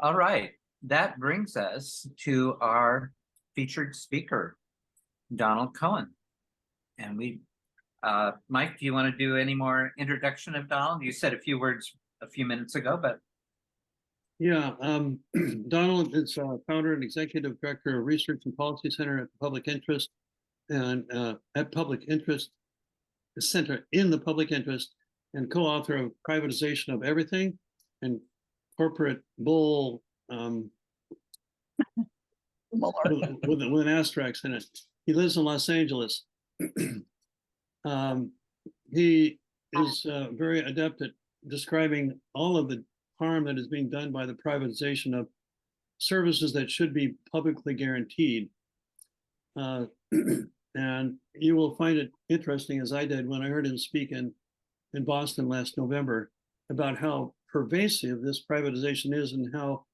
All right. That brings us to our featured speaker, Donald Cohen. And Mike, do you want to do any more introduction of Donald? You said a few words a few minutes ago, but Yeah, Donald is founder and executive director of Research and Policy Center at the Public Interest and at Public Interest Center in the Public Interest, and co-author of Privatization of Everything and Corporate Bull with an asterisk in it. He lives in Los Angeles. He is very adept at describing all of the harm that is being done by the privatization of services that should be publicly guaranteed. And you will find it interesting, as I did when I heard him speak in Boston last November, about how pervasive this privatization is and how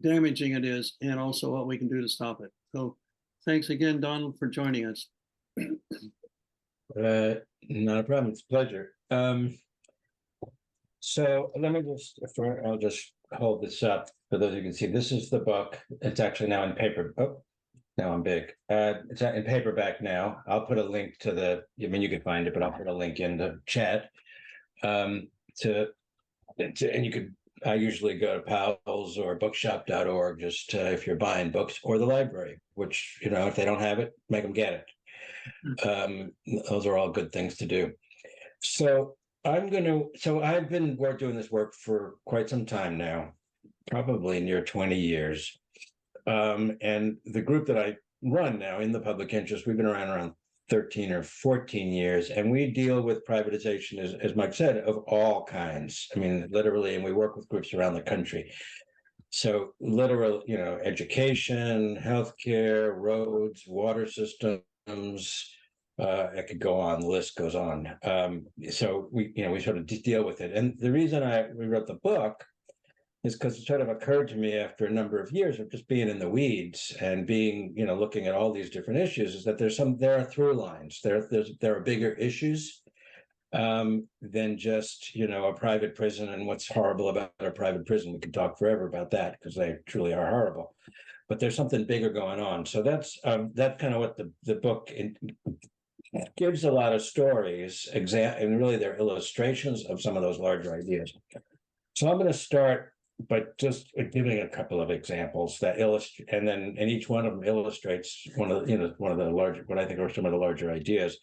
damaging it is, and also what we can do to stop it. So thanks again, Donald, for joining us. Not a problem. It's a pleasure. So let me I'll just hold this up for those who can see. This is the book. It's actually now in paper. Oh, now I'm big. It's in paperback now. I'll put a link to I mean, you can find it, but I'll put a link in the chat. And you could, I usually go to Powell's or bookshop.org just if you're buying books, or the library, which, if they don't have it, make them get it. Those are all good things to do. So I've been doing this work for quite some time now, probably near 20 years. And the group that I run now in the public interest, we've been around 13 or 14 years, and we deal with privatization, as Mike said, of all kinds. I mean, literally, and we work with groups around the country. So literal, education, healthcare, roads, water systems, I could go on, the list goes on. So we sort of deal with it. And the reason we wrote the book is because it sort of occurred to me after a number of years of just being in the weeds and being, looking at all these different issues, is that there are through lines. There are bigger issues than just, a private prison and what's horrible about a private prison. We could talk forever about that because they truly are horrible. But there's something bigger going on. So that's kind of what the book gives a lot of stories, and really they're illustrations of some of those larger ideas. So I'm going to start by just giving a couple of examples that illustrate, and each one of them illustrates one of the larger, what I think are some of the larger ideas.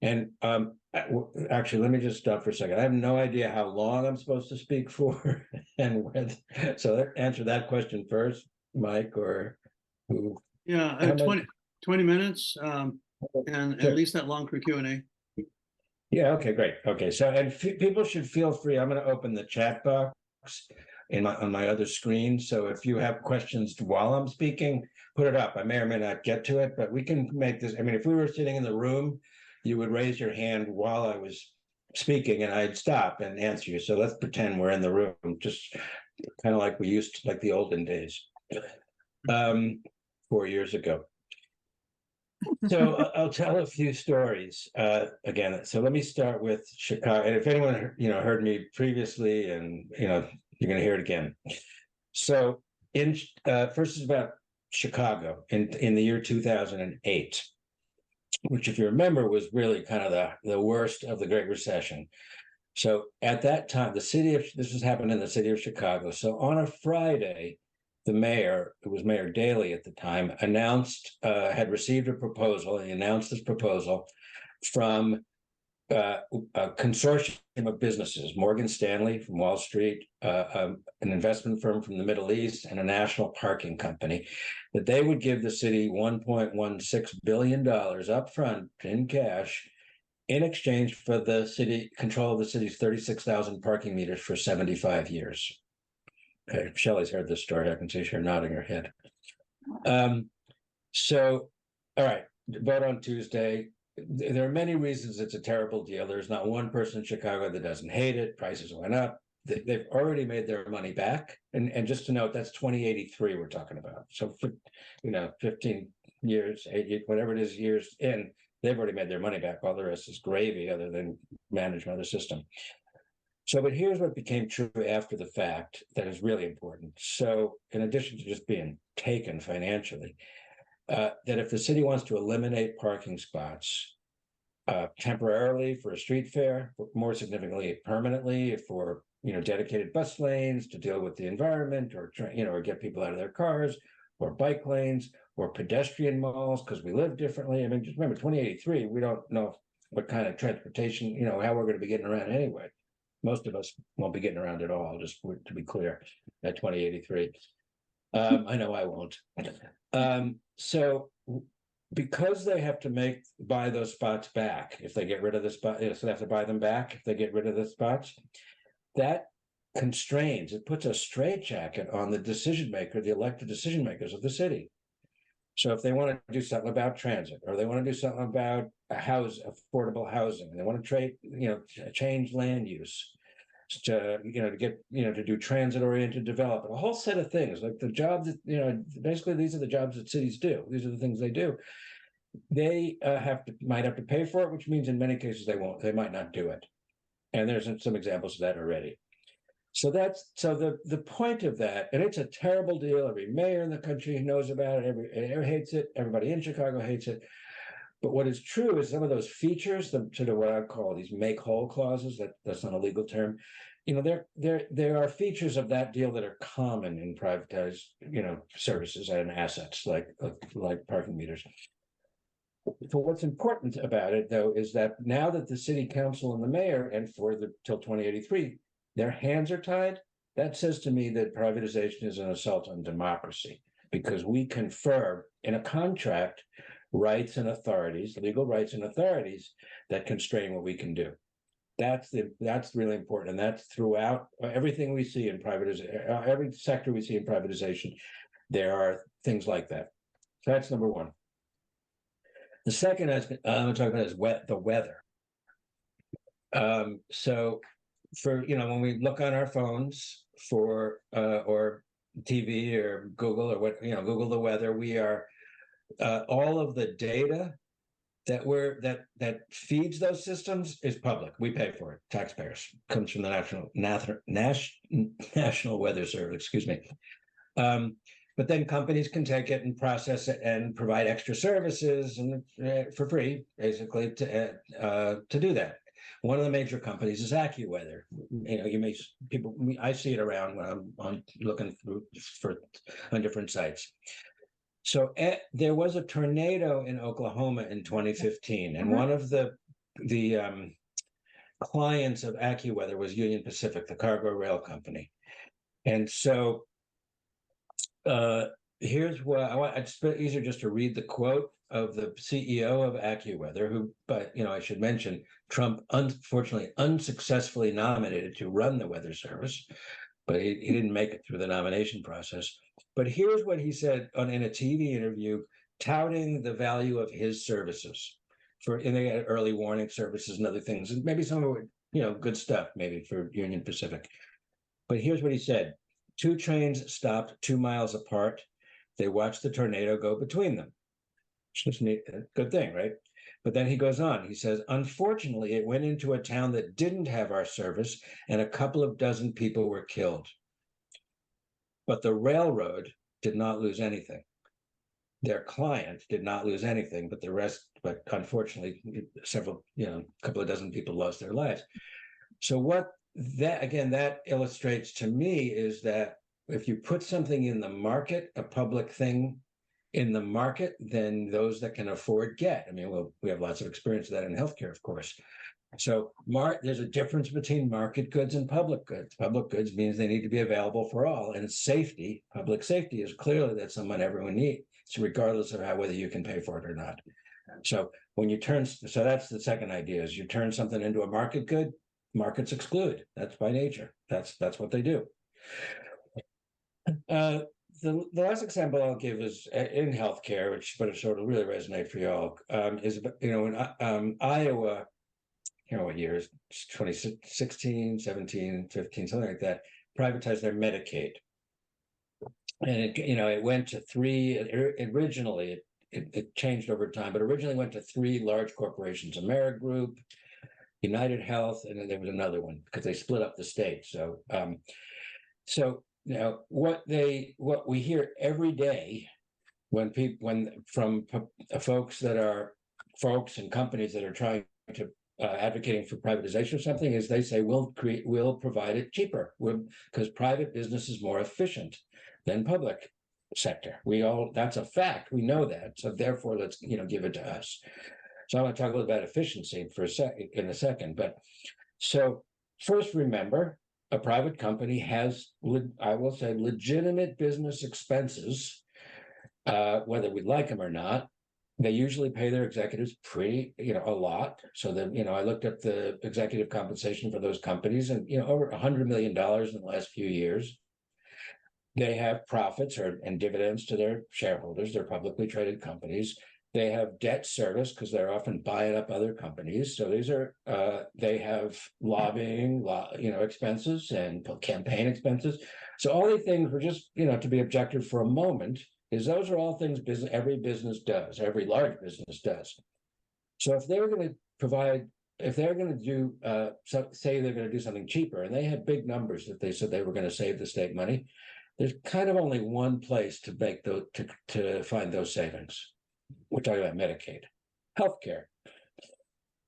And actually, let me just stop for a second. I have no idea how long I'm supposed to speak for, and so answer that question first, Mike, or who? Yeah, 20 minutes. And Sure. At least that long for Q&A. Yeah, okay, great. Okay, so people should feel free. I'm going to open the chat box on my other screen. So if you have questions while I'm speaking, put it up. I may or may not get to it, but we can make this. I mean, if we were sitting in the room, you would raise your hand while I was speaking and I'd stop and answer you. So let's pretend we're in the room, just kind of like we used to, like the olden days, 4 years ago. So I'll tell a few stories again. So let me start with Chicago. And if anyone heard me previously, and you're going to hear it again. So first is about Chicago in the year 2008, which, if you remember, was really kind of the worst of the Great Recession. So at that time, this was happening in the city of Chicago. So on a Friday, the mayor, who was Mayor Daley at the time, had received a proposal. He announced this proposal from a consortium of businesses: Morgan Stanley from Wall Street, an investment firm from the Middle East, and a national parking company, that they would give the city $1.16 billion upfront in cash in exchange for the city control of the city's 36,000 parking meters for 75 years. Okay, Shelley's heard this story. I can see her nodding her head. So, all right, vote on Tuesday. There are many reasons it's a terrible deal. There's not one person in Chicago that doesn't hate it. Prices went up. They've already made their money back. And just to note, that's 2083 we're talking about. So, 15 years, 8, whatever it is, years in, they've already made their money back. All the rest is gravy, other than management of the system. So, but here's what became true after the fact that is really important. So, in addition to just being taken financially, that if the city wants to eliminate parking spots temporarily for a street fair, more significantly permanently for dedicated bus lanes to deal with the environment, or or get people out of their cars, or bike lanes, or pedestrian malls because we live differently. I mean, just remember 2083. We don't know what kind of transportation, how we're going to be getting around anyway. Most of us won't be getting around at all, just to be clear, at 2083. I know I won't. So because they have to buy those spots back, if they get rid of the spot, so they have to buy them back if they get rid of the spots, that constrains, it puts a straitjacket on the decision maker, the elected decision makers of the city. So if they want to do something about transit, or they want to do something about affordable housing, and they want to change land use to to do transit-oriented development, a whole set of things, like the jobs that basically these are the jobs that cities do. These are the things they do. They might have to pay for it, which means in many cases they might not do it. And there's some examples of that already. So the point of that, and it's a terrible deal. Every mayor in the country knows about it. Everybody hates it. Everybody in Chicago hates it. But what is true is some of those features, the sort of what I call these make whole clauses, that's not a legal term, there are features of that deal that are common in privatized, services and assets like parking meters. So what's important about it, though, is that now that the city council and the mayor, and till 2083, their hands are tied, that says to me that privatization is an assault on democracy, because we confer in a contract rights and authorities, legal rights and authorities that constrain what we can do. That's really important, and that's throughout everything we see in privatization. Every sector we see in privatization, there are things like that. So that's number one. The second I'm talking about is the weather. So for when we look on our phones for or TV or Google or Google the weather, we are all of the data that feeds those systems is public. We pay for it, taxpayers. Comes from the National Weather Service. Excuse me. But then companies can take it and process it and provide extra services and for free, basically, to do that. One of the major companies is AccuWeather. I see it around when I'm looking on different sites. So there was a tornado in Oklahoma in 2015, and one of the clients of AccuWeather was Union Pacific, the cargo rail company. And so here's what it's easier just to read the quote of the CEO of AccuWeather, but I should mention, Trump unfortunately unsuccessfully nominated to run the weather service, but he didn't make it through the nomination process. But here's what he said in a TV interview, touting the value of his services and they had early warning services and other things, and maybe some of it, good stuff, maybe for Union Pacific. But here's what he said. 2 trains stopped 2 miles apart. They watched the tornado go between them. Which is a good thing, right? But then he goes on. He says, unfortunately, it went into a town that didn't have our service, and a couple of dozen people were killed. But the railroad did not lose anything. Their client did not lose anything, but unfortunately, a couple of dozen people lost their lives. So that illustrates to me is that if you put something in the market, a public thing in the market, then those that can afford get. I mean, we have lots of experience with that in healthcare, of course. So there's a difference between market goods and public goods. Public goods means they need to be available for all, and safety, public safety, is clearly that's something everyone needs, regardless of whether you can pay for it or not. So that's the second idea: is you turn something into a market good, markets exclude. That's by nature. That's what they do. The last example I'll give is in healthcare, but it sort of really resonate for y'all, is in Iowa. What years? 2016, 17, 15, something like that. Privatized their Medicaid, and it went to 3. Originally, it changed over time, but originally went to 3 large corporations: Amerigroup, United Health, and then there was another one because they split up the state. So, what we hear every day from folks and companies that are trying to advocating for privatization of something is they say we'll provide it cheaper because private business is more efficient than public sector. That's a fact. We know that. So therefore, let's give it to us. So I want to talk a little about efficiency in a second. But so first, remember, a private company has, I will say, legitimate business expenses, whether we like them or not. They usually pay their executives a lot. So then, I looked at the executive compensation for those companies, and over $100 million in the last few years. They have profits and dividends to their shareholders. They're publicly traded companies. They have debt service because they're often buying up other companies. So these are they have lobbying, expenses and campaign expenses. So all these things were just to be objective for a moment. Those are all things every business does, every large business does. So if they're going to do, say they're going to do something cheaper, and they had big numbers that they said they were going to save the state money, there's kind of only one place to make to find those savings. We're talking about Medicaid, healthcare,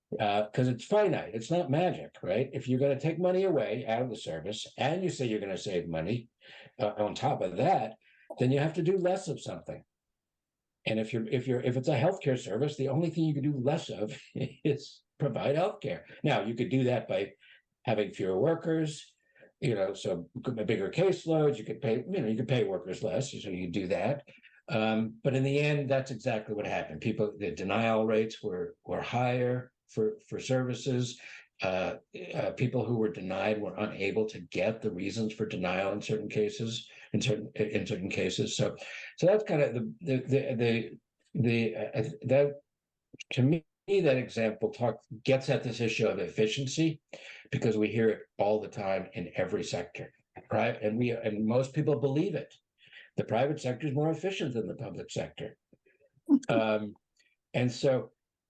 because it's finite. It's not magic, right? If you're going to take money away out of the service, and you say you're going to save money, on top of that, then you have to do less of something. And if it's a healthcare service, the only thing you can do less of is provide healthcare. Now, you could do that by having fewer workers, so bigger caseloads. You could pay workers less, so you do that. But in the end, that's exactly what happened. The denial rates were higher for services. People who were denied were unable to get the reasons for denial in certain cases. So that's kind of that, to me, that example gets at this issue of efficiency, because we hear it all the time in every sector, right? And most people believe it. The private sector is more efficient than the public sector. And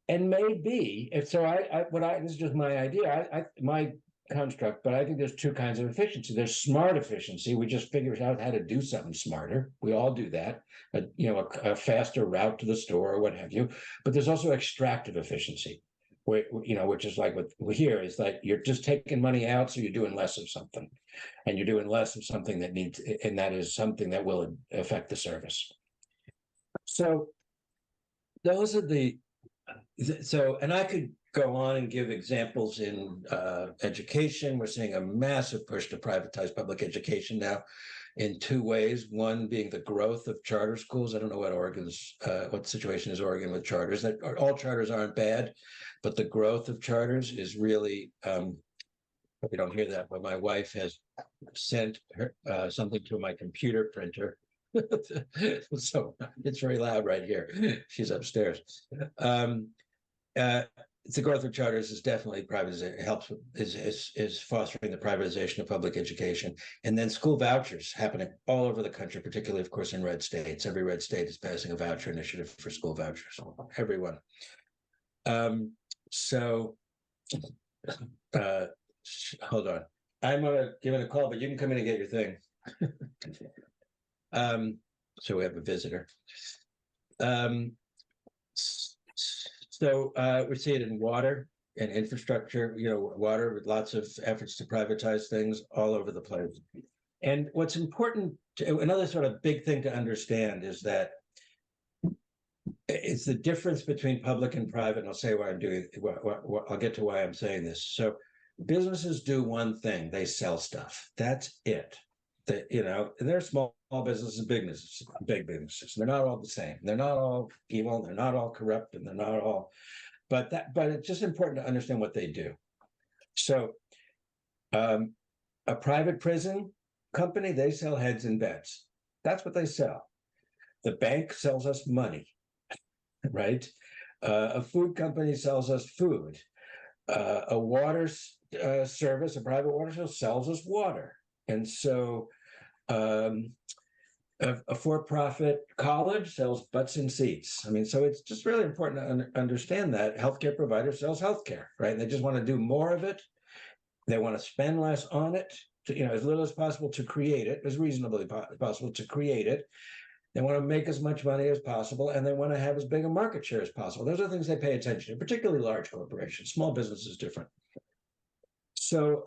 maybe if so, this is just my idea, my construct, but I think there's two kinds of efficiency. There's smart efficiency. We just figure out how to do something smarter. We all do that, a faster route to the store or what have you. But there's also extractive efficiency, which is like what we hear is like you're just taking money out, so you're doing less of something, and you're doing less of something that is something that will affect the service. So those are and I could go on and give examples in education. We're seeing a massive push to privatize public education now in two ways. One being the growth of charter schools. I don't know what the situation is Oregon with charters. That all charters aren't bad, but the growth of charters is really, we don't hear that, but my wife has sent something to my computer printer. So it's very loud right here. She's upstairs. The growth of charters is definitely privatization. Helps is fostering the privatization of public education, and then school vouchers happening all over the country, particularly, of course, in red states. Every red state is passing a voucher initiative for school vouchers. Everyone. Hold on. I'm gonna give it a call, but you can come in and get your thing. So we have a visitor. We see it in water and infrastructure, water, with lots of efforts to privatize things all over the place. And what's important, another sort of big thing to understand is that it's the difference between public and private. And I'll say why I'm doing it. I'll get to why I'm saying this. So businesses do one thing: they sell stuff. That's it. And they're small businesses, big businesses. They're not all the same. They're not all evil. They're not all corrupt, and they're not all. But it's just important to understand what they do. So, a private prison company, they sell heads and beds. That's what they sell. The bank sells us money, right? A food company sells us food. A water service, a private water service, sells us water. And so a for-profit college sells butts in seats. I mean, so it's just really important to understand that healthcare provider sells healthcare, right? And they just want to do more of it. They want to spend less on it, to, as little as possible to create it, as reasonably possible to create it. They want to make as much money as possible, and they want to have as big a market share as possible. Those are things they pay attention to, particularly large corporations. Small business is different. So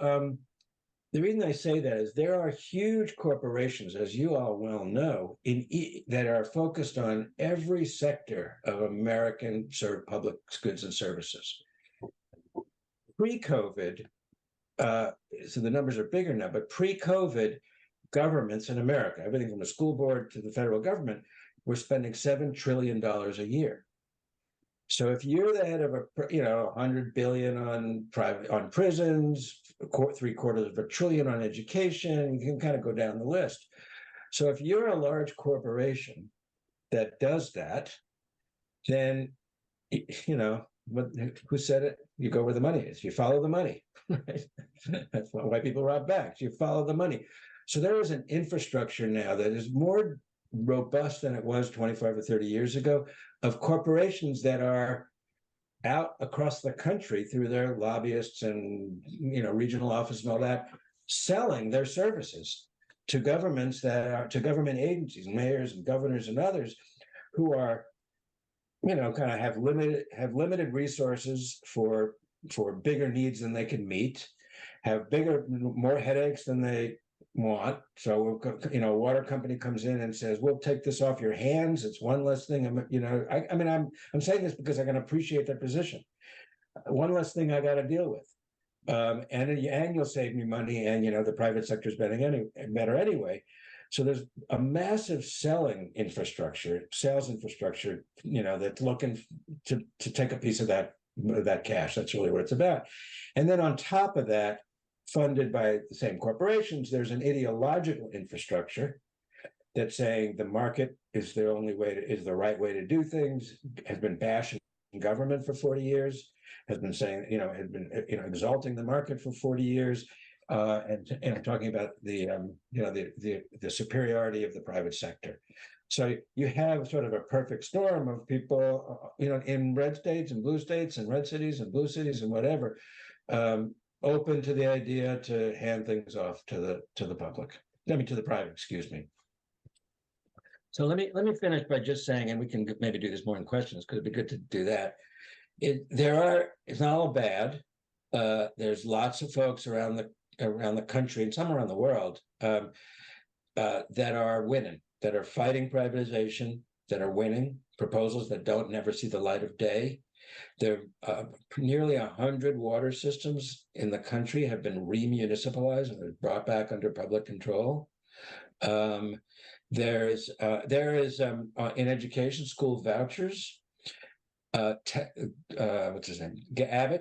the reason I say that is there are huge corporations, as you all well know, that are focused on every sector of American public goods and services. Pre-COVID, so the numbers are bigger now, but pre-COVID, governments in America, everything from the school board to the federal government, were spending $7 trillion a year. So if you're the head of a, 100 billion on prisons, $750 billion on education, you can kind of go down the list. So if you're a large corporation that does that, then, who said it? You go where the money is. You follow the money. Right? That's why people rob banks. You follow the money. So there is an infrastructure now that is more robust than it was 25 or 30 years ago, of corporations that are out across the country through their lobbyists and regional office and all that, selling their services to governments to government agencies, mayors and governors and others who are kind of have limited resources for bigger needs than they can meet, have more headaches than they want. So a water company comes in and says, we'll take this off your hands. It's one less thing. I'm saying this because I can appreciate their position. One less thing I got to deal with. And you'll save me money, and the private sector is better anyway. So there's a massive sales infrastructure, that's looking to take a piece of that cash. That's really what it's about. And then on top of that, funded by the same corporations, there's an ideological infrastructure that's saying the market is the right way to do things, has been bashing government for 40 years, has been saying, exalting the market for 40 years, and talking about the superiority of the private sector. So you have sort of a perfect storm of people, in red states and blue states and red cities and blue cities and whatever, open to the idea to hand things off to the public. To the private, excuse me. So let me finish by just saying, and we can maybe do this more in questions because it'd be good to do that. It's not all bad. There's lots of folks around the country and some around the world that are winning, that are fighting privatization, that are winning proposals that don't never see the light of day. There are nearly 100 water systems in the country have been remunicipalized and brought back under public control. There is in education, school vouchers. What's his name?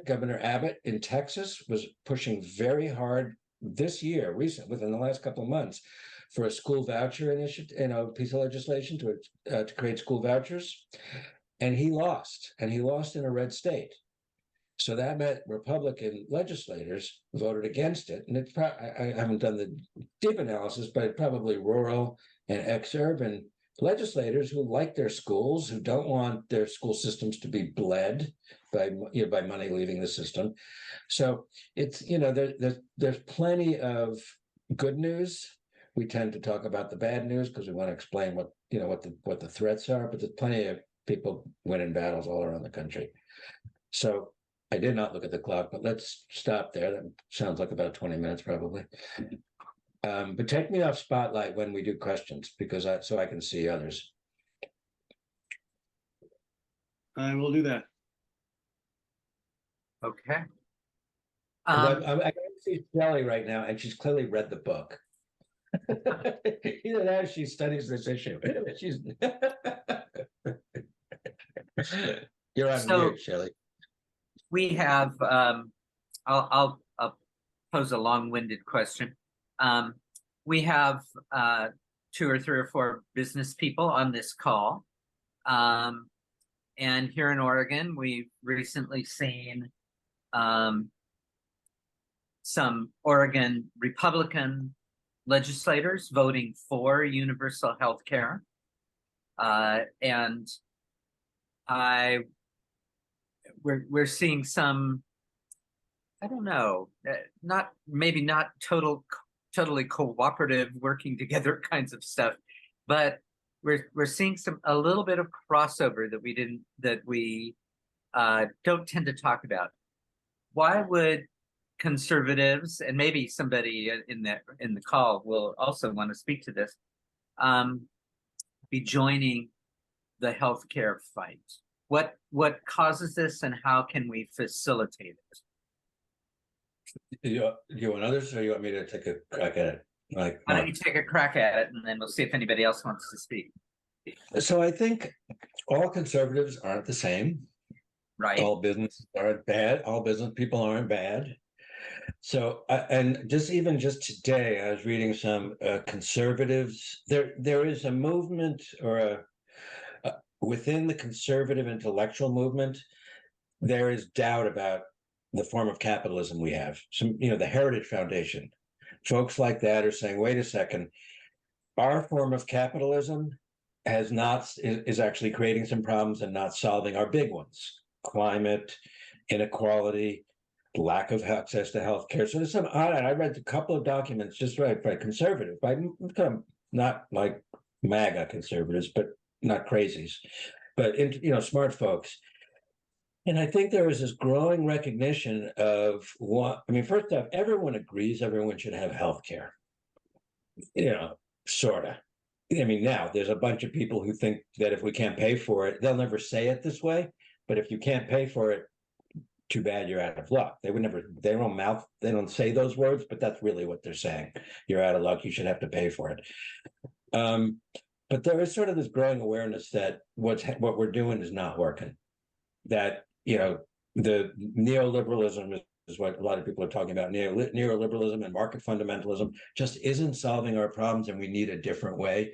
Governor Abbott in Texas was pushing very hard this year, within the last couple of months, for a school voucher initiative, piece of legislation to create school vouchers. And he lost in a red state. So that meant Republican legislators voted against it. And I haven't done the deep analysis, but it's probably rural and ex-urban legislators who like their schools, who don't want their school systems to be bled by money leaving the system. So it's, there's plenty of good news. We tend to talk about the bad news because we want to explain what the threats are, but there's plenty of people winning battles all around the country. So I did not look at the clock, but let's stop there. That sounds like about 20 minutes probably. But take me off spotlight when we do questions, so I can see others. I will do that. Okay. I can see Shelley right now, and she's clearly read the book. Either that or she studies this issue. You're on mute, Shelley. We have, I'll pose a long-winded question. We have 2 or 3 or 4 business people on this call. And here in Oregon, we've recently seen some Oregon Republican legislators voting for universal health care. And we're seeing some, I don't know, not maybe not totally cooperative working together kinds of stuff, but we're seeing a little bit of crossover that we don't tend to talk about. Why would conservatives, and maybe somebody in the call will also want to speak to this, be joining the healthcare fight? What causes this, and how can we facilitate it? You want others, or you want me to take a crack at it? Like, Why don't you take a crack at it, and then we'll see if anybody else wants to speak. so I think all conservatives aren't the same. Right. All businesses aren't bad. All business people aren't bad. So, and just today, I was reading some conservatives. There is a movement, or within the conservative intellectual movement, there is doubt about the form of capitalism we have. The Heritage Foundation, folks like that are saying, wait a second, our form of capitalism is actually creating some problems and not solving our big ones: climate, inequality, lack of access to healthcare. So there's some odd. I read a couple of documents just by conservative, by not like MAGA conservatives, but not crazies, but smart folks. And I think there is this growing recognition of what, I mean, first off, everyone agrees everyone should have health care. Sort of. I mean, now there's a bunch of people who think that if we can't pay for it, they'll never say it this way, but if you can't pay for it, too bad, you're out of luck. They don't say those words, but that's really what they're saying. You're out of luck, you should have to pay for it. But there is sort of this growing awareness that what we're doing is not working. That, the neoliberalism is what a lot of people are talking about. Neoliberalism and market fundamentalism just isn't solving our problems, and we need a different way,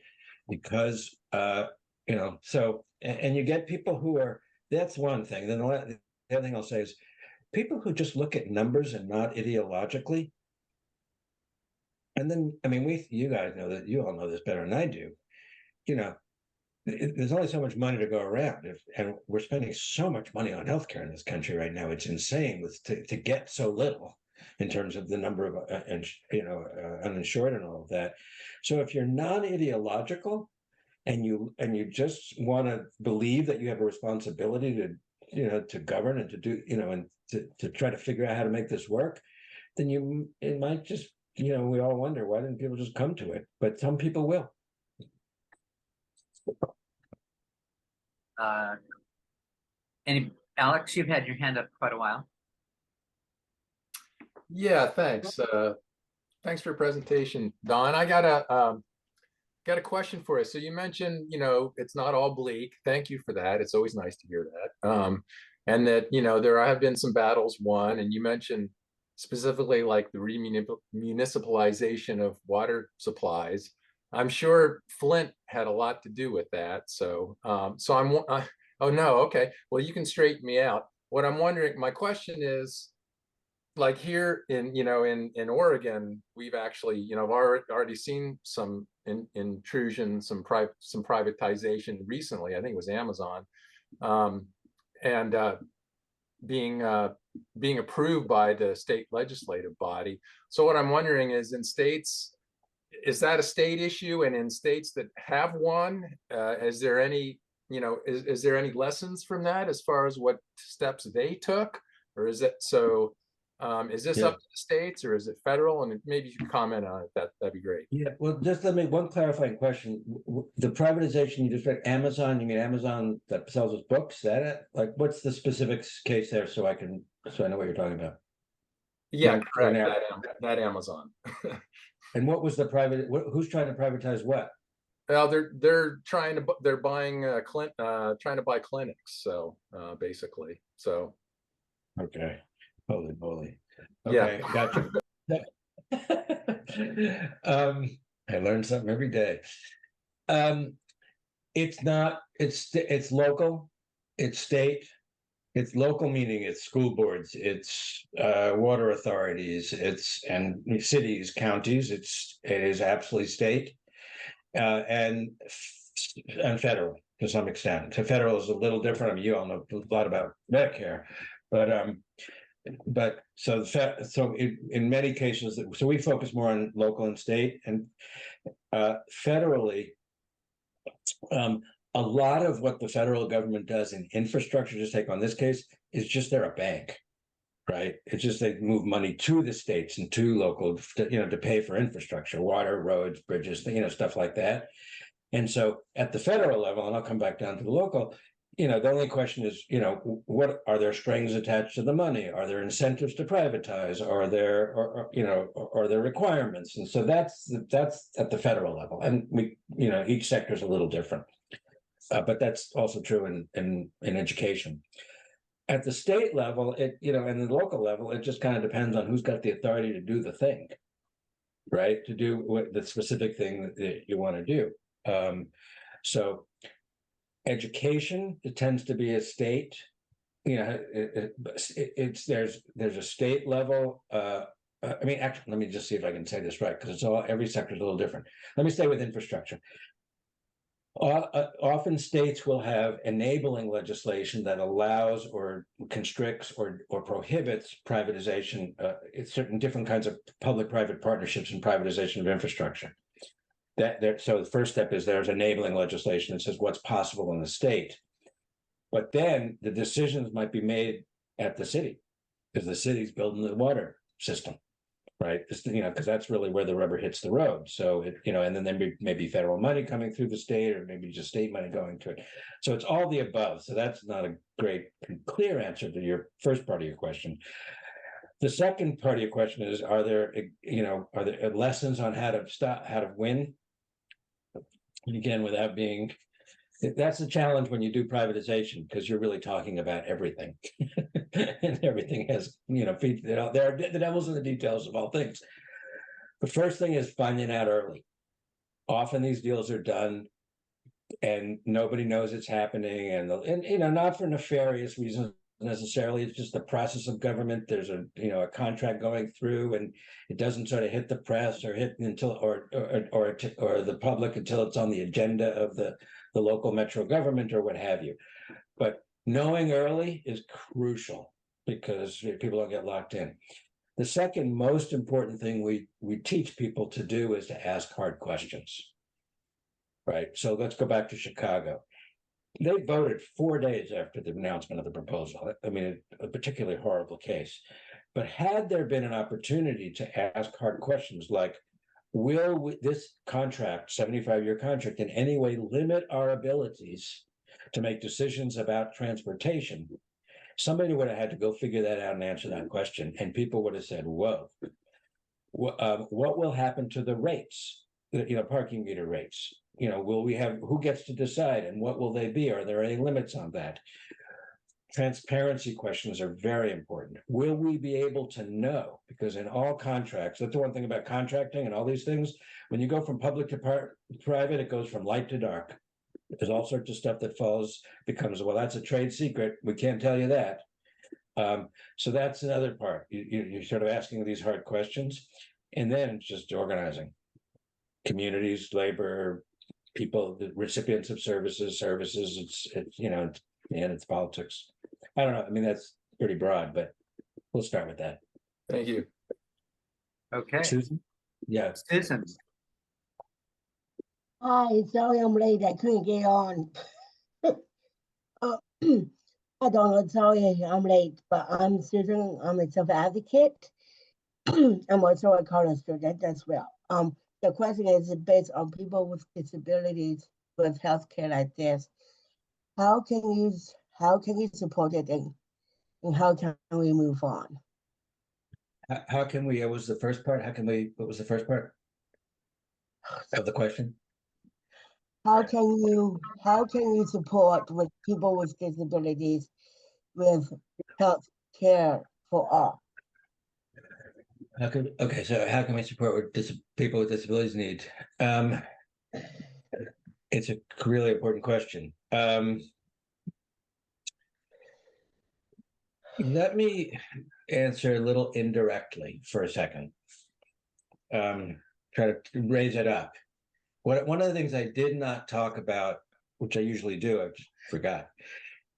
because so, and you get people who are, that's one thing. Then the other thing I'll say is people who just look at numbers and not ideologically. And then, I mean, you guys know that, you all know this better than I do. There's only so much money to go around, and we're spending so much money on healthcare in this country right now. It's insane to get so little in terms of the number of uninsured and all of that. So if you're non-ideological and you just want to believe that you have a responsibility to govern and to do, and to try to figure out how to make this work, then it might just, we all wonder, why didn't people just come to it? But some people will. Alex, you've had your hand up quite a while. Yeah, thanks. Thanks for your presentation, Don. I got a question for you. So you mentioned, it's not all bleak. Thank you for that. It's always nice to hear that. And that, there have been some battles won, and you mentioned specifically like the remunicipalization of water supplies. I'm sure Flint had a lot to do with that. So, oh no, okay. Well, you can straighten me out. What I'm wondering, my question is, like here in Oregon, we've actually, already seen some intrusion, some privatization recently. I think it was Amazon, and being approved by the state legislative body. So what I'm wondering is, in states, is that a state issue? And in states that have one, is there any, is there any lessons from that as far as what steps they took? Or is it so? Is this up to the states, or is it federal? And maybe you can comment on it. That'd be great. Yeah, well, just let me one clarifying question. The privatization you just read, Amazon, you mean Amazon that sells us books? That it? Like, what's the specific case there, so I know what you're talking about? Yeah, correct. That Amazon. And what was the who's trying to privatize what? Well, they're trying to trying to buy clinics. So basically, so. Okay. Holy moly. Okay, yeah. Gotcha. I learned something every day. It's local, it's state, It's local, meaning it's school boards, it's water authorities, and cities, counties. It is absolutely state and federal to some extent. So federal is a little different. I mean, you all know a lot about Medicare, but so in many cases, so we focus more on local and state, and federally. A lot of what the federal government does in infrastructure, just take on this case, is just they're a bank, right? It's just they move money to the states and to local, to pay for infrastructure, water, roads, bridges, stuff like that. And so at the federal level, and I'll come back down to the local, the only question is, what are there strings attached to the money? Are there incentives to privatize? Are there, are there requirements? And so that's at the federal level, and each sector is a little different. But that's also true in education. At the state level, and the local level, it just kind of depends on who's got the authority to do the thing, right? To do the specific thing that you want to do. So education, it tends to be a state. There's a state level. Actually, let me just see if I can say this right, because every sector is a little different. Let me stay with infrastructure. Often states will have enabling legislation that allows or constricts or prohibits privatization. It's certain different kinds of public-private partnerships and privatization of infrastructure. So the first step is there's enabling legislation that says what's possible in the state. But then the decisions might be made at the city, because the city's building the water system. Right, because that's really where the rubber hits the road. So and then there may be federal money coming through the state, or maybe just state money going to it. So it's all the above. So that's not a great clear answer to your first part of your question. The second part of your question is: are there lessons on how to win? And again, without being. That's the challenge when you do privatization, because you're really talking about everything. And everything has, feet. There are the devil's in the details of all things. The first thing is finding out early. Often these deals are done and nobody knows it's happening, and not for nefarious reasons necessarily. It's just the process of government. There's a contract going through, and it doesn't sort of hit the press or hit until or the public until it's on the agenda of the local metro government or what have you. But knowing early is crucial, because people don't get locked in. The second most important thing we teach people to do is to ask hard questions. Right. So let's go back to Chicago. They voted 4 days after the announcement of the proposal. I mean, a particularly horrible case. But had there been an opportunity to ask hard questions like, will this contract, 75-year contract, in any way limit our abilities to make decisions about transportation? Somebody would have had to go figure that out and answer that question. And people would have said, whoa, what will happen to the rates, parking meter rates? Will we have, who gets to decide, and what will they be? Are there any limits on that? Transparency questions are very important. Will we be able to know? Because in all contracts, that's the one thing about contracting and all these things. When you go from public to private, it goes from light to dark. There's all sorts of stuff that becomes, well, that's a trade secret. We can't tell you that. So that's another part. You're sort of asking these hard questions, and then it's just organizing communities, labor, people, the recipients of services. It's politics. I don't know. I mean, that's pretty broad, but we'll start with that. Thank you. Okay, Susan? Yeah. Susan. Hi, sorry I'm late. I couldn't get on. I don't know, sorry I'm late, but I'm Susan. I'm a self-advocate. I'm also a college student as well. The question is based on people with disabilities with healthcare like this. How can you support it, and how can we move on? How can we? What was the first part? What was the first part of the question? How can you support with people with disabilities with health care for all? So how can we support what people with disabilities need? It's a really important question. Let me answer a little indirectly for a second. Try to raise it up. One of the things I did not talk about, which I usually do, I just forgot,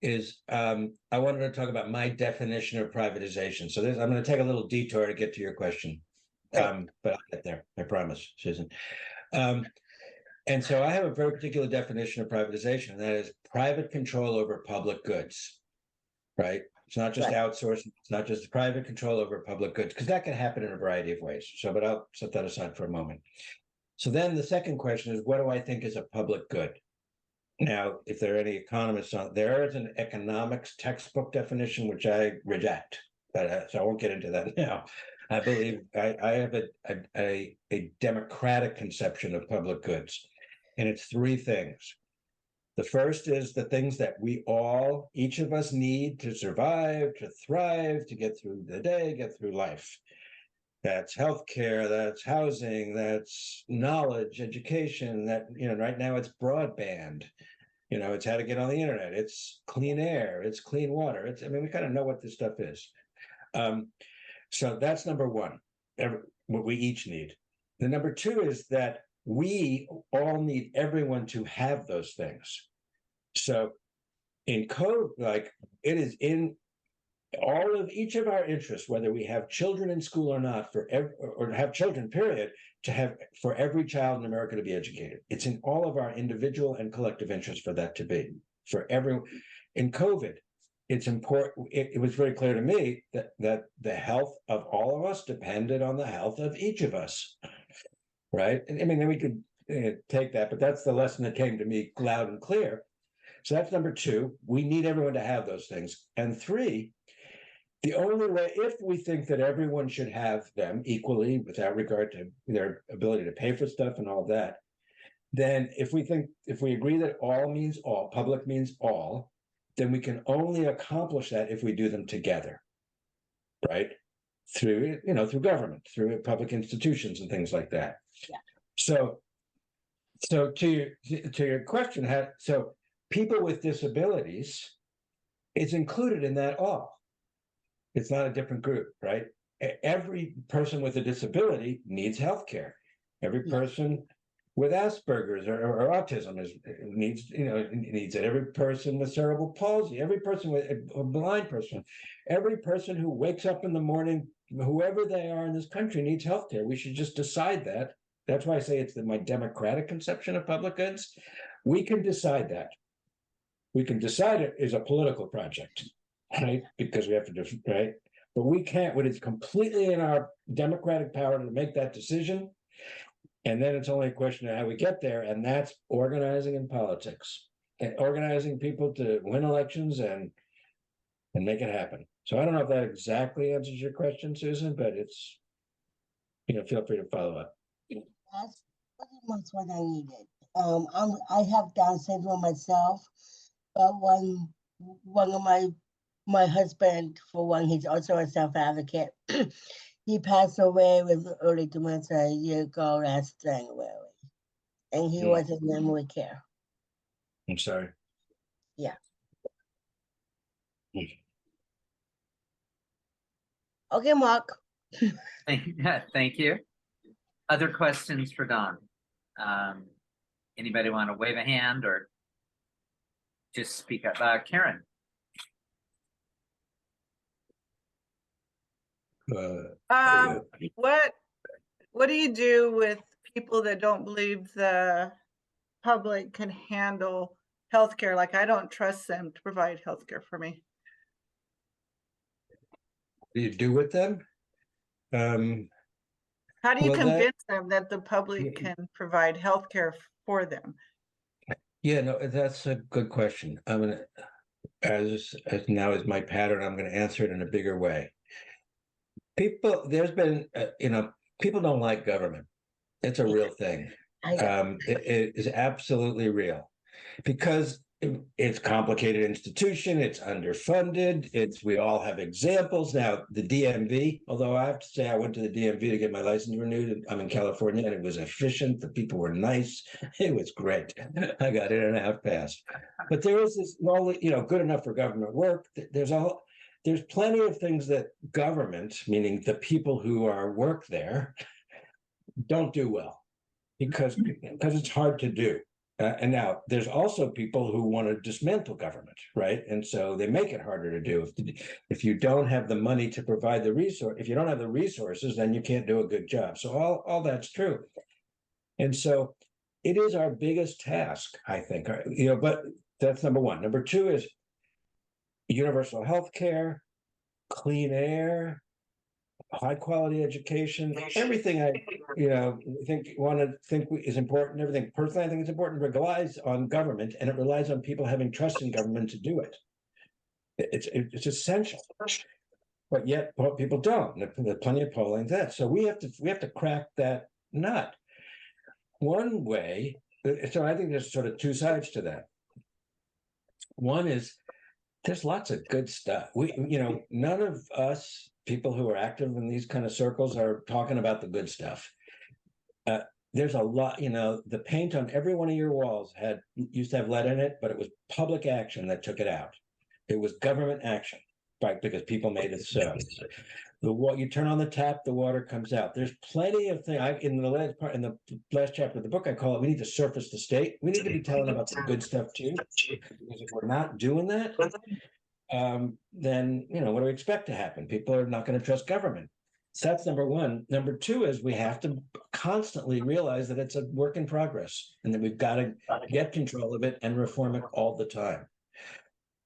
is I wanted to talk about my definition of privatization. So I'm going to take a little detour to get to your question, but I'll get there. I promise, Susan. And so I have a very particular definition of privatization, and that is private control over public goods, right? It's not just outsourcing, it's not just private control over public goods, because that can happen in a variety of ways. So, but I'll set that aside for a moment. So then the second question is, what do I think is a public good? Now, if there are any economists on, there is an economics textbook definition, which I reject, but so I won't get into that now. I believe I have a democratic conception of public goods, and it's three things. The first is the things that we all, each of us need to survive, to thrive, to get through the day, get through life. That's healthcare, that's housing, that's knowledge, education, that, right now it's broadband, it's how to get on the internet, it's clean air, it's clean water. We kind of know what this stuff is. So that's number one, what we each need. The number two is that we all need everyone to have those things. So in code, like it is in all of each of our interests, whether we have children in school or not, or have children, period, to have for every child in America to be educated. It's in all of our individual and collective interests for that to be. For everyone. In COVID, it's important. It was very clear to me that the health of all of us depended on the health of each of us, right? And then we could take that, but that's the lesson that came to me loud and clear. So that's number two. We need everyone to have those things. And three, the only way, if we think that everyone should have them equally without regard to their ability to pay for stuff and all that, then if we agree that all means all, public means all, then we can only accomplish that if we do them together, right? Through government, through public institutions and things like that. Yeah. So to your question, so people with disabilities is included in that all. It's not a different group, right? Every person with a disability needs healthcare. Every person with Asperger's or autism needs it. Every person with cerebral palsy, every person with a blind person, every person who wakes up in the morning, whoever they are in this country, needs healthcare. We should just decide that. That's why I say it's my democratic conception of public goods. We can decide that. We can decide it is a political project, right? Because we have to do, right? But we can't, when it's completely in our democratic power to make that decision. And then it's only a question of how we get there. And that's organizing in politics and organizing people to win elections and make it happen. So I don't know if that exactly answers your question, Susan, but it's, feel free to follow up. That's pretty much what I needed. I have Down syndrome myself, but one of my husband, for one, he's also a self-advocate. He passed away with early dementia a year ago last January, and he was in memory care. I'm sorry. Yeah. Okay, Mark. Thank you. Other questions for Don? Anybody want to wave a hand or just speak up? Karen. What do you do with people that don't believe the public can handle healthcare? Like, I don't trust them to provide healthcare for me. What do you do with them? How do you convince them that the public can provide healthcare for them? Yeah, no, that's a good question. I'm gonna, as now is my pattern, I'm going to answer it in a bigger way. There's been, people don't like government. It's a real thing. It is absolutely real because it's complicated institution. It's underfunded. We all have examples. Now, the DMV, although I have to say I went to the DMV to get my license renewed. I'm in California and it was efficient. The people were nice. It was great. I got in and out fast. But there is this, good enough for government work. there's plenty of things that government, meaning the people who work there, don't do well because it's hard to do. And now there's also people who want to dismantle government, right? And so they make it harder to do. If you don't have the money to provide the resource, if you don't have the resources, then you can't do a good job. So all that's true. And so it is our biggest task, I think, but that's number one. Number two is universal health care, clean air, high quality education, everything I think is important. Everything personally I think is important relies on government, and it relies on people having trust in government to do it. It's essential, but yet people don't. There's plenty of polling that. So we have to crack that nut. One way, so I think there's sort of two sides to that. One is there's lots of good stuff. None of us people who are active in these kind of circles are talking about the good stuff. There's a lot, the paint on every one of your walls used to have lead in it, but it was public action that took it out. It was government action, right? Because people made it so. You turn on the tap, the water comes out. There's plenty of things. In the last chapter of the book, I call it, we need to surface the state. We need to be telling about the good stuff too. Because if we're not doing that, then, what do we expect to happen? People are not going to trust government. So that's number one. Number two is we have to constantly realize that it's a work in progress and that we've got to get control of it and reform it all the time.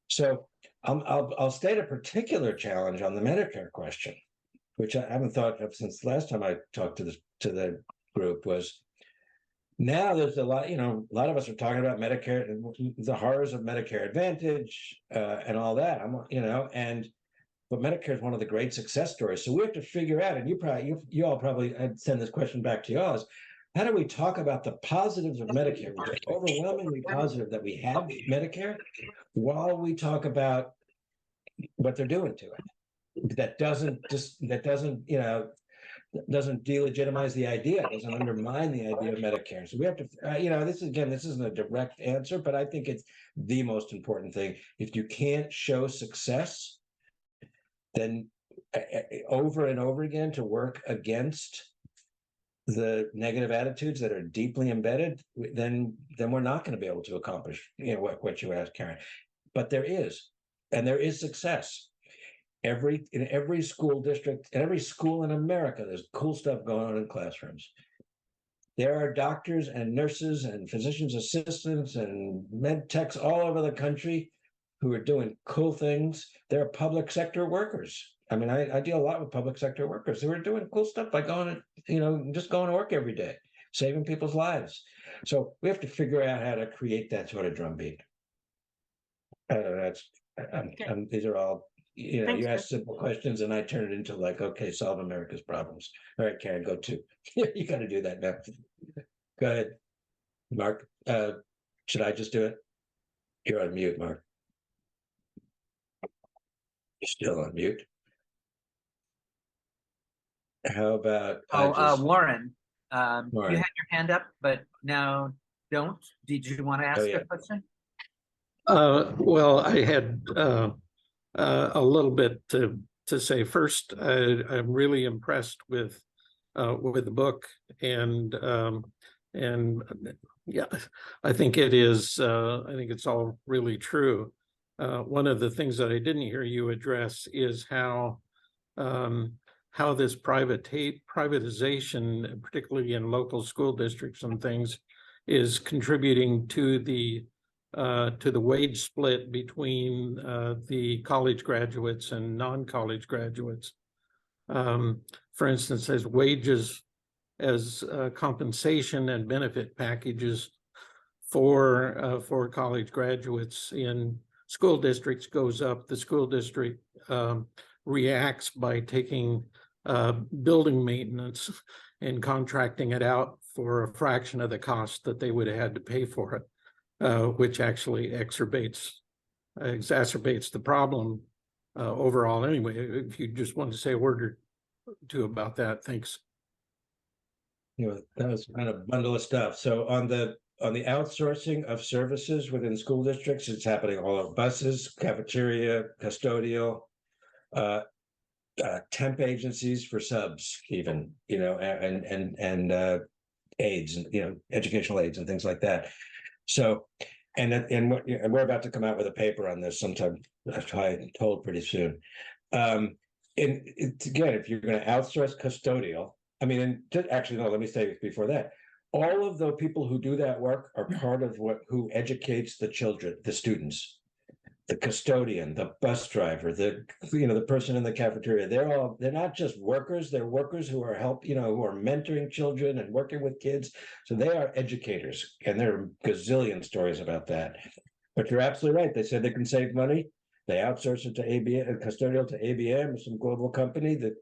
So I'll state a particular challenge on the Medicare question, which I haven't thought of since the last time I talked to the group. Was now there's a lot of us are talking about Medicare and the horrors of Medicare Advantage and all that. But Medicare is one of the great success stories. So we have to figure out, and you all probably, I'd send this question back to you all, is how do we talk about the positives of Medicare, which is overwhelmingly positive that we have Medicare, while we talk about what they're doing to it? That doesn't delegitimize the idea, it doesn't undermine the idea of Medicare. So we have to, this isn't a direct answer, but I think it's the most important thing. If you can't show success, then over and over again to work against the negative attitudes that are deeply embedded, then we're not going to be able to accomplish what you asked, Karen. But there is success. In every school district, in every school in America, there's cool stuff going on in classrooms. There are doctors and nurses and physicians assistants and med techs all over the country who are doing cool things. There are public sector workers. I mean, I deal a lot with public sector workers who are doing cool stuff by just going to work every day, saving people's lives. So we have to figure out how to create that sort of drumbeat. These are all, you ask simple questions and I turn it into okay, solve America's problems. All right, Karen, go to. You got to do that now. Go ahead, Mark. Should I just do it? You're on mute, Mark. You're still on mute. How about Warren, Warren, you had your hand up, but now don't. Did you want to ask a question? Well, I had a little bit to say. First, I'm really impressed with the book, and yeah, I think it is. I think it's all really true. One of the things that I didn't hear you address is how this privatization, particularly in local school districts and things, is contributing to the wage split between the college graduates and non-college graduates. For instance, as wages, as compensation and benefit packages for college graduates in school districts goes up, the school district reacts by taking building maintenance and contracting it out for a fraction of the cost that they would have had to pay for it. Which actually exacerbates the problem overall. Anyway, if you just want to say a word or two about that, thanks. That was kind of a bundle of stuff. So on the outsourcing of services within school districts, it's happening all over buses, cafeteria, custodial, temp agencies for subs, even, and aides, and educational aides and things like that. So, and we're about to come out with a paper on this sometime. I'm told pretty soon. And again, if you're going to outsource custodial, I mean, and actually, no, let me say before that, all of the people who do that work are part of who educates the children, the students. The custodian, the bus driver, the person in the cafeteria, they're not just workers, they're workers who are who are mentoring children and working with kids. So they are educators, and there are gazillion stories about that. But you're absolutely right. They said they can save money. They outsource it to ABM, custodial to ABM, some global company that,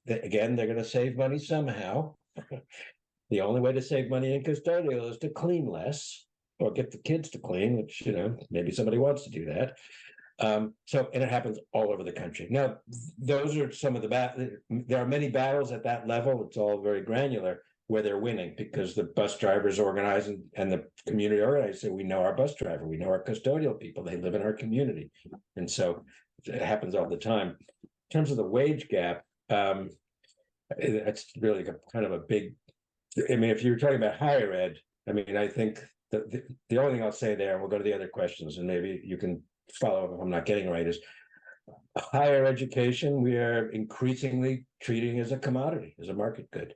again, they're going to save money somehow. The only way to save money in custodial is to clean less, or get the kids to clean, which, maybe somebody wants to do that. And it happens all over the country. Now, those are some of there are many battles at that level. It's all very granular where they're winning, because the bus drivers organize and the community organize. So we know our bus driver, we know our custodial people, they live in our community. And so it happens all the time. In terms of the wage gap, it's really kind of a big, I mean, if you're talking about higher ed, I mean, I think the only thing I'll say there, and we'll go to the other questions, and maybe you can follow up if I'm not getting it right, is higher education, we are increasingly treating as a commodity, as a market good,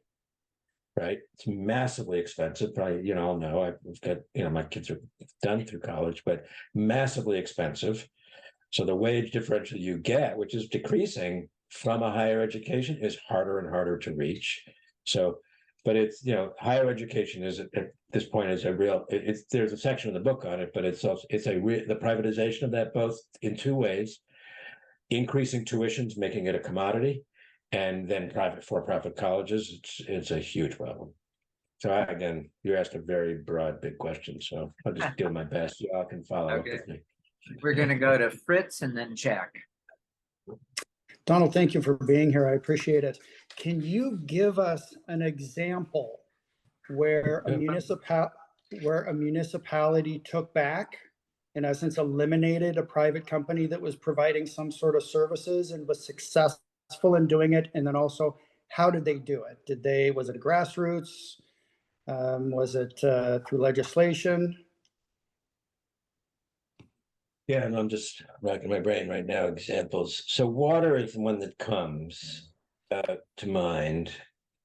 right? It's massively expensive. Probably, I'll know, I've got, my kids are done through college, but massively expensive. So the wage differential you get, which is decreasing from a higher education, is harder and harder to reach. So, but it's, higher education is at this point is a real, there's a section in the book on it, but it's also, the privatization of that, both in two ways: increasing tuitions, making it a commodity, and then for-profit colleges. It's a huge problem. So again, you asked a very broad, big question, so I'll just do my best. Y'all can follow up with me. We're going to go to Fritz and then Jack. Donald, thank you for being here. I appreciate it. Can you give us an example where a municipality took back, in essence, eliminated a private company that was providing some sort of services and was successful in doing it? And then also, how did they do it? Was it grassroots? Was it through legislation? Yeah, and I'm just racking my brain right now, examples. So water is the one that comes to mind,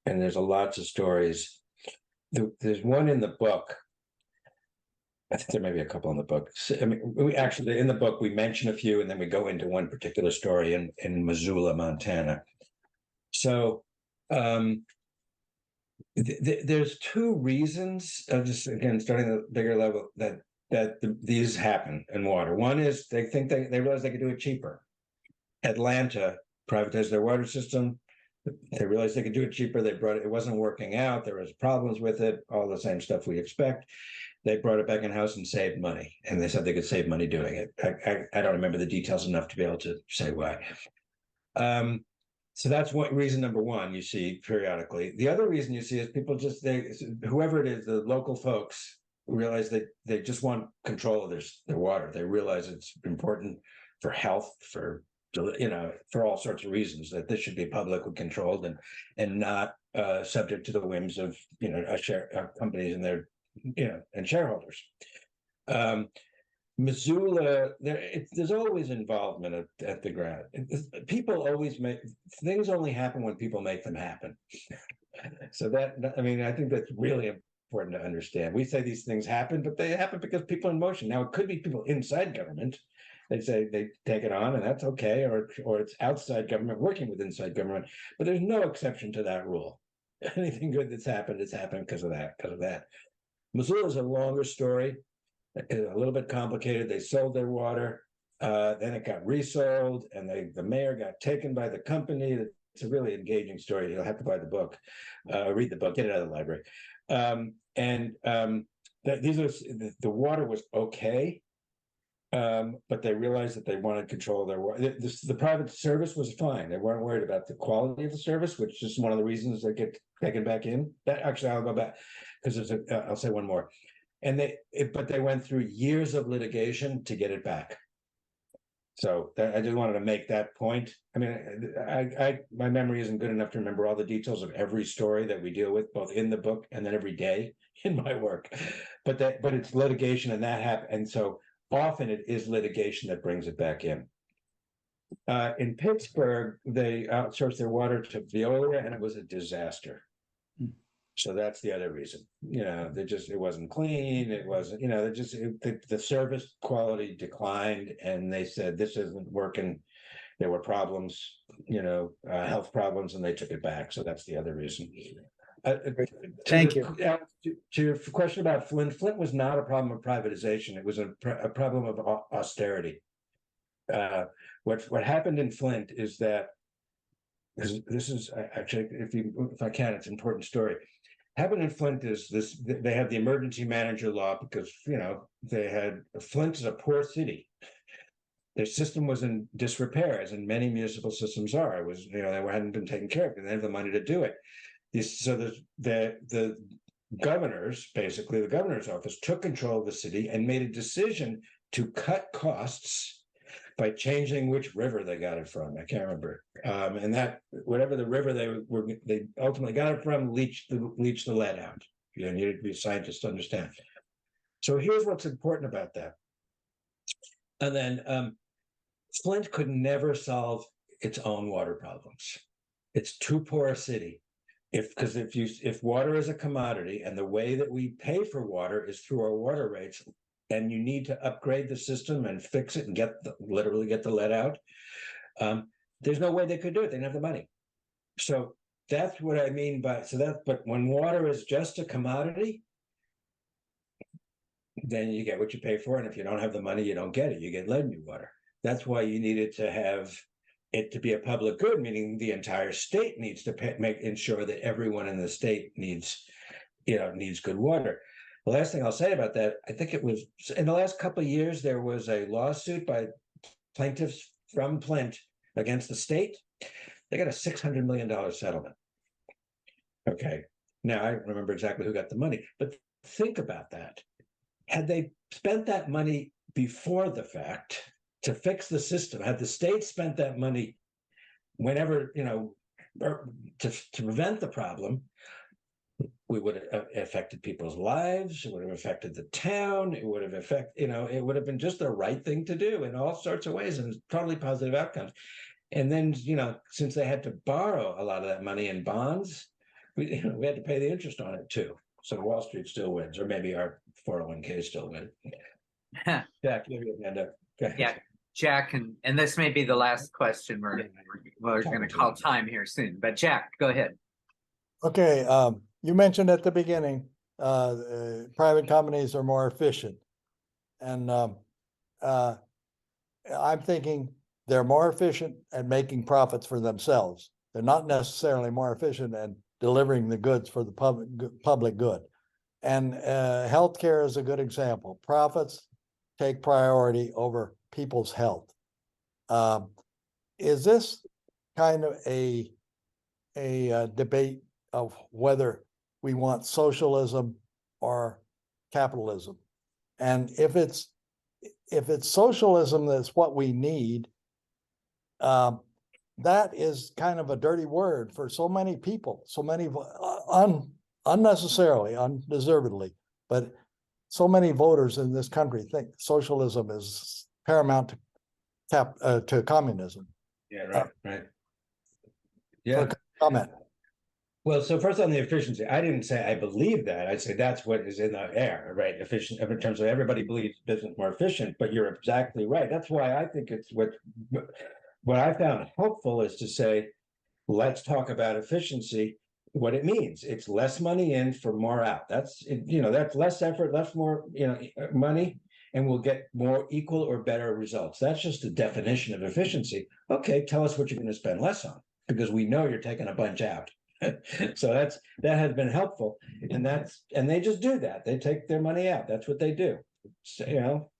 and there's lots of stories. There's one in the book. I think there may be a couple in the book. I mean, in the book, we mention a few, and then we go into one particular story in Missoula, Montana. So there's two reasons, just again, starting at a bigger level, that these happen in water. One is they think they realize they could do it cheaper. Atlanta privatized their water system. They realized they could do it cheaper. It wasn't working out. There was problems with it, all the same stuff we expect. They brought it back in-house and saved money. And they said they could save money doing it. I don't remember the details enough to be able to say why. So that's reason number one you see periodically. The other reason you see is people whoever it is, the local folks, realize they just want control of their water. They realize it's important for health, for all sorts of reasons, that this should be publicly controlled and not subject to the whims of companies and their and shareholders. Missoula, there's always involvement at the ground. People always things only happen when people make them happen. So I think that's really important to understand. We say these things happen, but they happen because people in motion. Now, it could be people inside government. They say they take it on, and that's okay, or it's outside government working with inside government. But there's no exception to that rule. Anything good that's happened, it's happened because of that. Missoula is a longer story, a little bit complicated. They sold their water, then it got resold, and the mayor got taken by the company. It's a really engaging story. You'll have to buy the book, read the book, get it out of the library. The water was okay, but they realized that they wanted control of their water. The private service was fine. They weren't worried about the quality of the service, which is one of the reasons they get taken back in. I'll go back because I'll say one more. But they went through years of litigation to get it back. So that, I just wanted to make that point. I mean, my memory isn't good enough to remember all the details of every story that we deal with, both in the book and then every day in my work. But it's litigation, and that happens. And so often it is litigation that brings it back in. In Pittsburgh, they outsourced their water to Veolia, and it was a disaster. So that's the other reason. It wasn't clean. It wasn't, the service quality declined, and they said this isn't working. There were problems, health problems, and they took it back. So that's the other reason. Thank you. To your question about Flint, Flint was not a problem of privatization. It was a problem of austerity. What happened in Flint is that this is actually, if I can, it's an important story. Happened in Flint is this: they have the emergency manager law because Flint is a poor city. Their system was in disrepair, as in many municipal systems are. It was, they hadn't been taken care of, and they have the money to do it. So the governors, basically the governor's office, took control of the city and made a decision to cut costs by changing which river they got it from. I can't remember. And that whatever the river they ultimately got it from leached the lead out. You needed to be a scientist to understand. So here's what's important about that. And then Flint could never solve its own water problems. It's too poor a city. If water is a commodity, and the way that we pay for water is through our water rates, and you need to upgrade the system and fix it and literally get the lead out, there's no way they could do it. They didn't have the money. So that's what I mean by but when water is just a commodity, then you get what you pay for, and if you don't have the money, you don't get it. You get lead in your water. That's why you needed to have it to be a public good, meaning the entire state needs to ensure that everyone in the state needs good water. The last thing I'll say about that, I think it was in the last couple of years, there was a lawsuit by plaintiffs from Flint against the state. They got a $600 million settlement. Okay. Now, I don't remember exactly who got the money, but think about that. Had they spent that money before the fact to fix the system, had the state spent that money whenever, to prevent the problem, we would have affected people's lives. It would have affected the town. It would have it would have been just the right thing to do in all sorts of ways, and probably positive outcomes. And then, since they had to borrow a lot of that money in bonds, we had to pay the interest on it too. So Wall Street still wins, or maybe our 401k still wins. Jack, you have your hand up. Yeah, Jack, and this may be the last question. We're going to call time here soon, but Jack, go ahead. Okay, you mentioned at the beginning, private companies are more efficient. And I'm thinking they're more efficient at making profits for themselves. They're not necessarily more efficient at delivering the goods for the public good. And healthcare is a good example. Profits take priority over people's health. Is this kind of a debate of whether we want socialism or capitalism? And if it's socialism that's what we need, that is kind of a dirty word for so many people, so many unnecessarily, undeservedly, but so many voters in this country think socialism is paramount to communism. Yeah, right. Yeah. Comment. Well, so first on the efficiency, I didn't say I believe that. I say that's what is in the air, right? Efficient in terms of everybody believes business more efficient, but you're exactly right. That's why I think it's what I found helpful is to say, let's talk about efficiency, what it means. It's less money in for more out. That's less effort, less more money, and we'll get more equal or better results. That's just the definition of efficiency. Okay, tell us what you're going to spend less on, because we know you're taking a bunch out. So that has been helpful, and they just do that. They take their money out. That's what they do. So,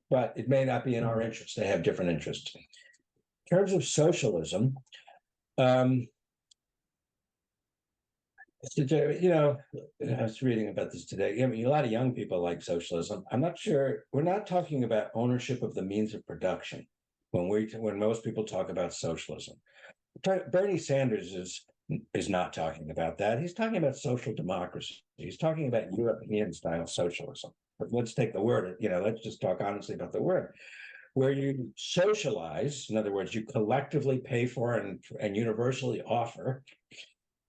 but it may not be in our interest. They have different interests. In terms of socialism, I was reading about this today. I mean, a lot of young people like socialism. I'm not sure. We're not talking about ownership of the means of production. when most people talk about socialism. Bernie Sanders is not talking about that. He's talking about social democracy. He's talking about European style socialism. But let's take the word, let's just talk honestly about the word. Where you socialize, in other words, you collectively pay for and universally offer,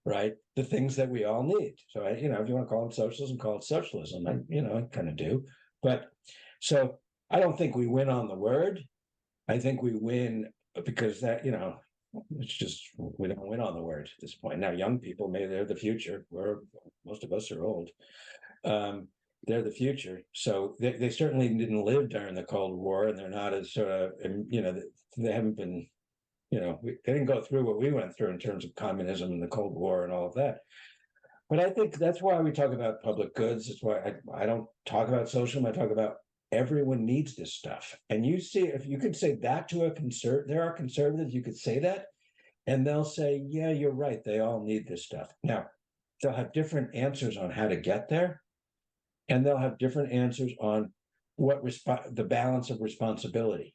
right, the things that we all need. So, if you want to call them socialism, call it socialism. I kind of do. But so I don't think we win on the word. I think we win because that, it's just, we don't win on the word at this point. Now, young people, maybe they're the future. Most of us are old. They're the future. So they certainly didn't live during the Cold War, and they're not as sort of, they haven't been, they didn't go through what we went through in terms of communism and the Cold War and all of that. But I think that's why we talk about public goods. That's why I don't talk about socialism. I talk about everyone needs this stuff. And you see, if you could say that to there are conservatives, you could say that, and they'll say, yeah, you're right. They all need this stuff. Now, they'll have different answers on how to get there. And they'll have different answers on what the balance of responsibility,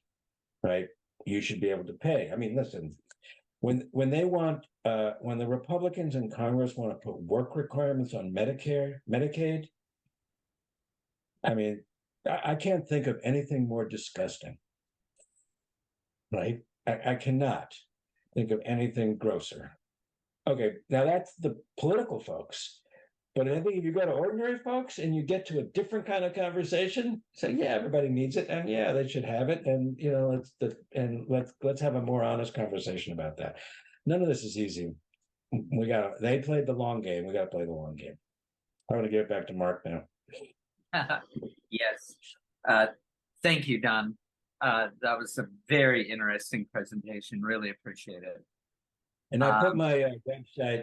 right? You should be able to pay. I mean, listen, when they want, when the Republicans in Congress want to put work requirements on Medicaid, I mean, I can't think of anything more disgusting, right? I cannot think of anything grosser. Okay, now that's the political folks. But I think if you go to ordinary folks and you get to a different kind of conversation, say, yeah, everybody needs it, and yeah, they should have it, and let's have a more honest conversation about that. None of this is easy. They played the long game. We got to play the long game. I'm going to give it back to Mark now. Yes. Thank you, Don. That was a very interesting presentation. Really appreciate it. And I put my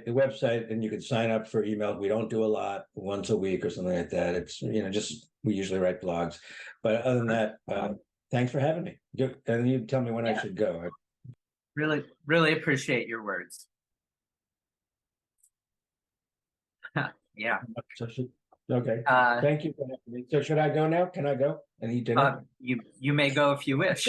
website, and you can sign up for emails. We don't do a lot, once a week or something like that. It's, we usually write blogs. But other than that, thanks for having me. And you tell me when I should go. Really, really appreciate your words. Yeah. Okay. Thank you for having me. So should I go now? Can I go and eat dinner? You may go if you wish.